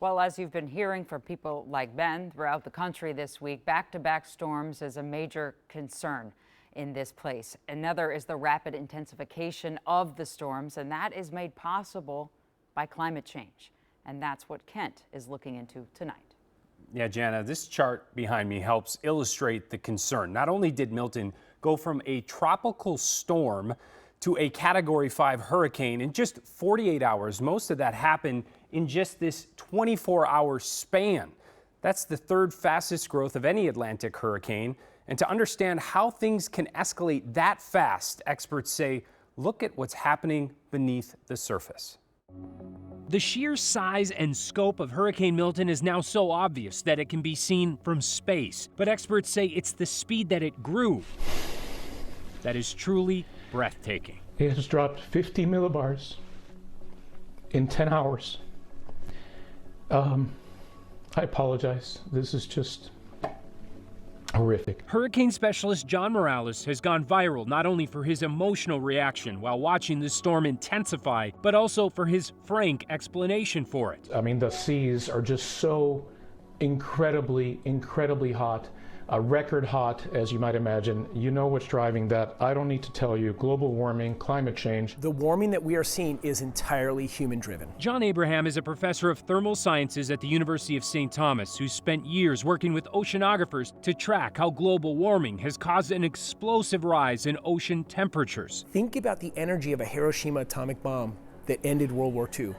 Well, as you've been hearing from people like Ben throughout the country this week, back-to-back storms is a major concern in this place. Another is the rapid intensification of the storms, and that is made possible by climate change. And that's what Kent is looking into tonight. Yeah, Jana, this chart behind me helps illustrate the concern. Not only did Milton go from a tropical storm to a Category 5 hurricane in just 48 hours, most of that happened in just this 24-hour span. That's the third fastest growth of any Atlantic hurricane. And to understand how things can escalate that fast, experts say, look at what's happening beneath the surface. The sheer size and scope of Hurricane Milton is now so obvious that it can be seen from space. But experts say it's the speed that it grew that is truly breathtaking. It has dropped 50 millibars in 10 hours. I apologize. This is just horrific. Hurricane specialist John Morales has gone viral not only for his emotional reaction while watching the storm intensify, but also for his frank explanation for it. I mean, the seas are just so incredibly hot. Record hot, as you might imagine. You know what's driving that. I don't need to tell you. Global warming, climate change. The warming that we are seeing is entirely human-driven. John Abraham is a professor of thermal sciences at the University of St. Thomas who spent years working with oceanographers to track how global warming has caused an explosive rise in ocean temperatures. Think about the energy of a Hiroshima atomic bomb that ended World War II.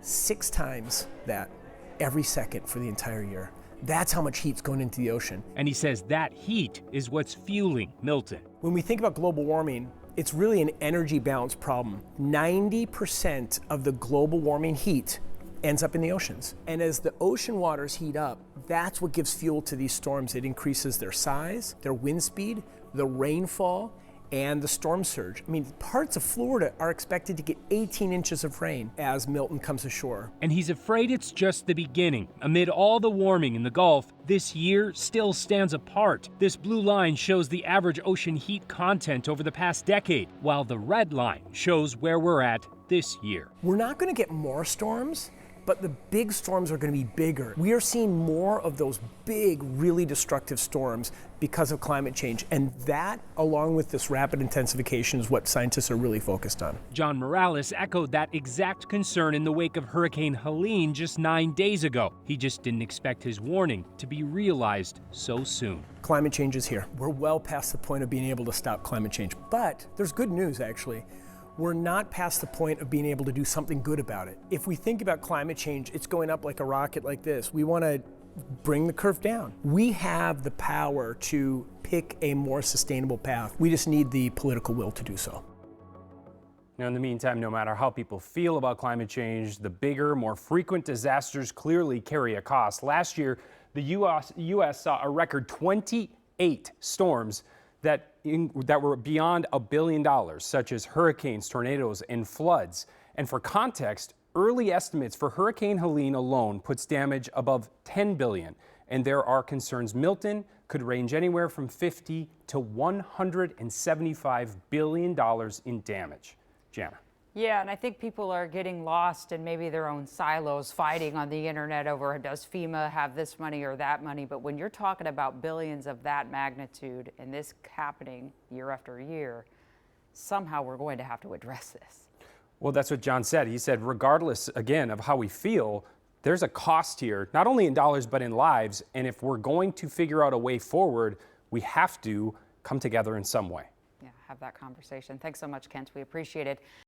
6 times that every second for the entire year. That's how much heat's going into the ocean. And he says that heat is what's fueling Milton. When we think about global warming, it's really an energy balance problem. 90% of the global warming heat ends up in the oceans. And as the ocean waters heat up, that's what gives fuel to these storms. It increases their size, their wind speed, the rainfall, and the storm surge. I mean, parts of Florida are expected to get 18 inches of rain as Milton comes ashore. And he's afraid it's just the beginning. Amid all the warming in the Gulf, this year still stands apart. This blue line shows the average ocean heat content over the past decade, while the red line shows where we're at this year. We're not going to get more storms, but the big storms are going to be bigger. We are seeing more of those big, really destructive storms because of climate change. And that, along with this rapid intensification, is what scientists are really focused on. John Morales echoed that exact concern in the wake of Hurricane Helene just 9 days ago. He just didn't expect his warning to be realized so soon. Climate change is here. We're well past the point of being able to stop climate change. But there's good news, actually. We're not past the point of being able to do something good about it. If we think about climate change, it's going up like a rocket like this. We want to bring the curve down. We have the power to pick a more sustainable path. We just need the political will to do so. Now, in the meantime, no matter how people feel about climate change, the bigger, more frequent disasters clearly carry a cost. Last year, the U.S. saw a record 28 storms that were beyond $1 billion, such as hurricanes, tornadoes, and floods. And for context, early estimates for Hurricane Helene alone puts damage above $10 billion. And there are concerns Milton could range anywhere from $50 to $175 billion in damage. Jana. Yeah, and I think people are getting lost in maybe their own silos, fighting on the internet over does FEMA have this money or that money. But when you're talking about billions of that magnitude and this happening year after year, somehow we're going to have to address this. Well, that's what John said. He said, regardless, again, of how we feel, there's a cost here, not only in dollars, but in lives. And if we're going to figure out a way forward, we have to come together in some way. Yeah, have that conversation. Thanks so much, Kent. We appreciate it.